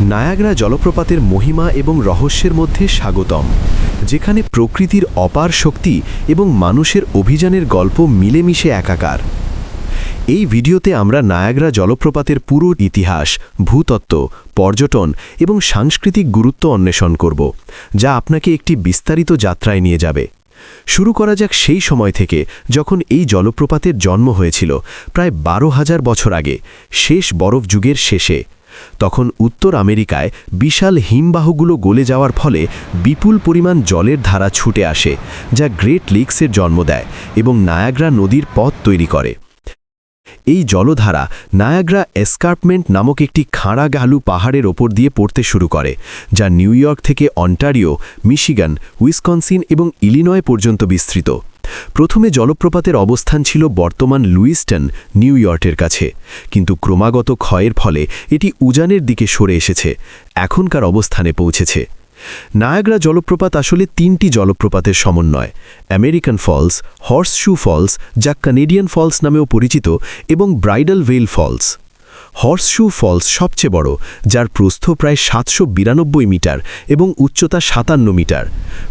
Niagara জলপ্রপাতের মহিমা এবং রহস্যের মধ্যে স্বাগতম, যেখানে প্রকৃতির অপার শক্তি এবং মানুষের অভিযানের গল্প মিলেমিশে একাকার। এই ভিডিওতে আমরা নায়াগ্রা জলপ্রপাতের পুরো ইতিহাস, ভূতত্ত্ব, পর্যটন এবং সাংস্কৃতিক গুরুত্ব অন্বেষণ করব, যা আপনাকে একটি বিস্তারিত যাত্রায় নিয়ে যাবে। শুরু করা যাক সেই সময় থেকে যখন এই জলপ্রপাতের জন্ম হয়েছিল, প্রায় 12,000 বছর আগে, শেষ বরফ যুগের শেষে। তখন উত্তর আমেরিকায় বিশাল হিমবাহগুলো গলে যাওয়ার ফলে বিপুল পরিমাণ জলের ধারা ছুটে আসে, যা গ্রেট লেকসের জন্ম দেয় এবং নায়াগ্রা নদীর পথ তৈরি করে। এই জলধারা নায়াগ্রা এসকার্পমেন্ট নামক একটি খাঁড়া গালু পাহাড়ের ওপর দিয়ে পড়তে শুরু করে, যা নিউ ইয়র্ক থেকে অন্টারিও, মিশিগান, উইসকনসিন এবং ইলিনয় পর্যন্ত বিস্তৃত। প্রথমে জলপ্রপাতের অবস্থান ছিল বর্তমান লুইস্টন, নিউ ইয়র্কের কাছে, কিন্তু ক্রমাগত ক্ষয়ের ফলে এটি উজানের দিকে সরে এসেছে, এখনকার অবস্থানে পৌঁছেছে। নায়াগ্রা জলপ্রপাত আসলে 3টি জলপ্রপাতের সমন্বয়: আমেরিকান ফলস, হর্সশু ফলস, যা কানেডিয়ান ফলস নামেও পরিচিত, এবং ব্রাইডাল ভেল ফলস। হর্সশু ফলস সবচেয়ে বড়, যার প্রস্থ প্রায় 792 মিটার এবং উচ্চতা 57 মিটার।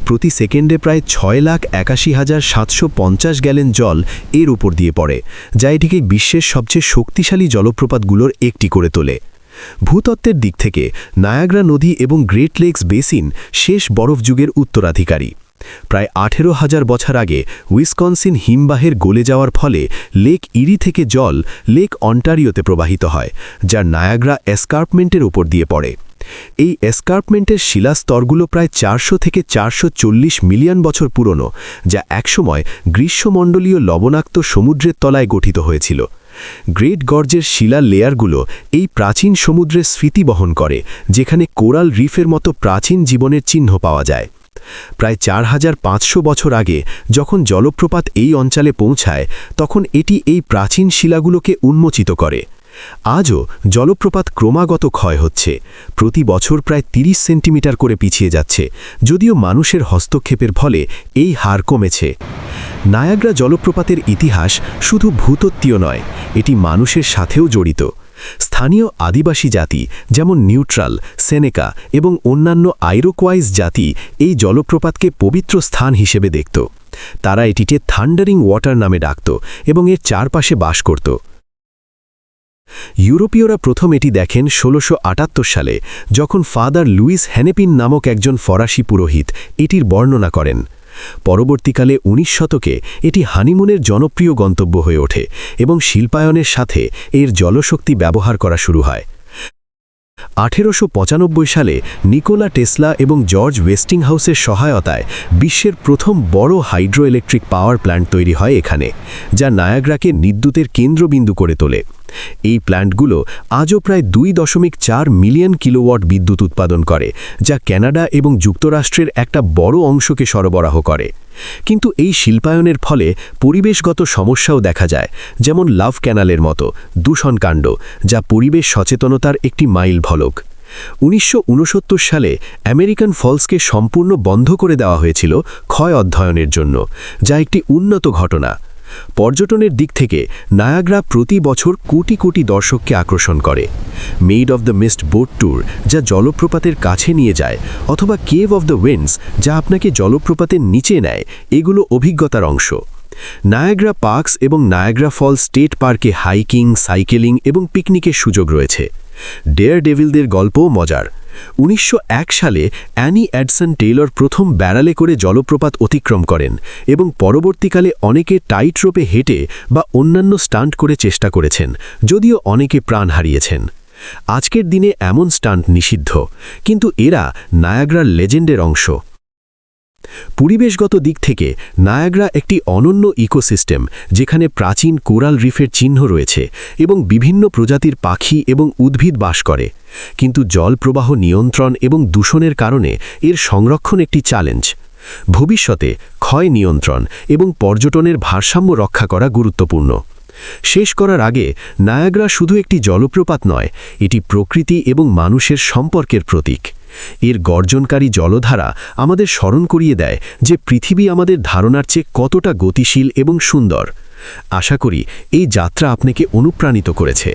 প্রতি সেকেন্ডে প্রায় 6,81,750 গ্যালন জল এর উপর দিয়ে পড়ে, যা এটিকে বিশ্বের সবচেয়ে শক্তিশালী জলপ্রপাতগুলোর একটি করে তোলে। ভূতত্ত্বের দিক থেকে নায়াগ্রা নদী এবং গ্রেট লেকস বেসিন শেষ বরফ যুগের উত্তরাধিকারী। প্রায় 18,000 বছর আগে উইসকনসিন হিমবাহের গলে যাওয়ার ফলে লেক ইরি থেকে জল লেক অন্টারিওতে প্রবাহিত হয়, যা নায়াগ্রা এসকার্পমেন্টের উপর দিয়ে পড়ে। এই এসকার্পমেন্টের শিলাস্তরগুলো প্রায় 400 থেকে 440 মিলিয়ন বছর পুরনো, যা একসময় গ্রীষ্মমণ্ডলীয় লবণাক্ত সমুদ্রের তলায় গঠিত হয়েছিল। গ্রেট গর্জের শিলার লেয়ারগুলো এই প্রাচীন সমুদ্রের স্মৃতি বহন করে, যেখানে কোরাল রিফের মতো প্রাচীন জীবনের চিহ্ন পাওয়া যায়। প্রায় 4,500 বছর আগে যখন জলপ্রপাত এই অঞ্চলে পৌঁছায়, তখন এটি এই প্রাচীন শিলাগুলোকে উন্মোচিত করে। আজও জলপ্রপাত ক্রমাগত ক্ষয় হচ্ছে, প্রতি বছর প্রায় 30 সেন্টিমিটার করে পিছিয়ে যাচ্ছে, যদিও মানুষের হস্তক্ষেপের ফলে এই হার কমেছে। নায়াগ্রা জলপ্রপাতের ইতিহাস শুধু ভূতত্ত্বীয় নয়, এটি মানুষের সাথেও জড়িত। স্থানীয় আদিবাসী জাতি যেমন নিউট্রাল, সেনেকা এবং অন্যান্য আইরোকোয়াইজ জাতি এই জলপ্রপাতকে পবিত্র স্থান হিসেবে দেখত। তারা এটিকে থান্ডারিং ওয়াটার নামে ডাকত এবং এর চারপাশে বাস করত। ইউরোপীয়রা প্রথম এটি দেখেন 1678 সালে, যখন ফাদার লুইস হেনেপিন নামক একজন ফরাসি পুরোহিত এটির বর্ণনা করেন। পরবর্তীকালে 19 শতকে এটি হানিমুনের জনপ্রিয় গন্তব্য হয়ে ওঠে এবং শিল্পায়নের সাথে এর জলশক্তি ব্যবহার করা শুরু হয়। 1895 সালে নিকোলা টেসলা এবং জর্জ ওয়েস্টিংহাউসের সহায়তায় বিশ্বের প্রথম বড় হাইড্রো ইলেকট্রিক পাওয়ার প্ল্যান্ট তৈরি হয় এখানে, যা নায়াগ্রাকে বিদ্যুতের কেন্দ্রবিন্দু করে তোলে। এই প্ল্যান্টগুলো আজও প্রায় 2.4 মিলিয়ন কিলোওয়াট বিদ্যুৎ উৎপাদন করে, যা কানাডা এবং যুক্তরাষ্ট্রের একটা বড় অংশকে সরবরাহ করে। কিন্তু এই শিল্পায়নের ফলে পরিবেশগত সমস্যাও দেখা যায়, যেমন লাভ ক্যানালের মতো দূষণকাণ্ড, যা পরিবেশ সচেতনতার একটি মাইল ফলক। 1969 সালে আমেরিকান ফলসকে সম্পূর্ণ বন্ধ করে দেওয়া হয়েছিল ক্ষয় অধ্যয়নের জন্য, যা একটি উন্নত ঘটনা। পর্যটনের দিক থেকে নায়াগ্রা প্রতি বছর কোটি কোটি দর্শককে আকর্ষণ করে। Made of the mist boat tour, যা জলপ্রপাতের কাছে নিয়ে যায়, অথবা কেভ অফ দ্য উইন্ডস, যা আপনাকে জলপ্রপাতের নিচে নেয়, এগুলো অভিজ্ঞতার অংশ। নায়াগ্রা পার্কস এবং নায়াগ্রা ফলস স্টেট পার্কে হাইকিং, সাইকেলিং এবং পিকনিকের সুযোগ রয়েছে। ডেয়ার ডেভিলদের গল্পও মজার। 1901 সালে অ্যানি অ্যাডসন টেইলর প্রথম ব্যারালে করে জলপ্রপাত অতিক্রম করেন এবং পরবর্তীকালে অনেকে টাইট রোপে হেঁটে বা অন্যান্য স্টান্ট করে চেষ্টা করেছেন, যদিও অনেকে প্রাণ হারিয়েছেন। আজকের দিনে এমন স্টান্ট নিষিদ্ধ, কিন্তু এরা নায়াগ্রার লেজেন্ডের অংশ। পরিবেশগত দিক থেকে নায়াগ্রা একটি অনন্য ইকোসিস্টেম, যেখানে প্রাচীন কোরাল রিফের চিহ্ন রয়েছে এবং বিভিন্ন প্রজাতির পাখি এবং উদ্ভিদ বাস করে। কিন্তু জল প্রবাহ নিয়ন্ত্রণ এবং দূষণের কারণে এর সংরক্ষণ একটি চ্যালেঞ্জ। ভবিষ্যতে ক্ষয় নিয়ন্ত্রণ এবং পর্যটনের ভারসাম্য রক্ষা করা গুরুত্বপূর্ণ। শেষ করার আগে, নায়াগ্রা শুধু একটি জলপ্রপাত নয়, এটি প্রকৃতি এবং মানুষের সম্পর্কের প্রতীক। এর গর্জনকারী জলধারা আমাদের স্মরণ করিয়ে দেয় যে পৃথিবী আমাদের ধারণার চেয়ে কতটা গতিশীল এবং সুন্দর। আশা করি এই যাত্রা আপনাকে অনুপ্রাণিত করেছে।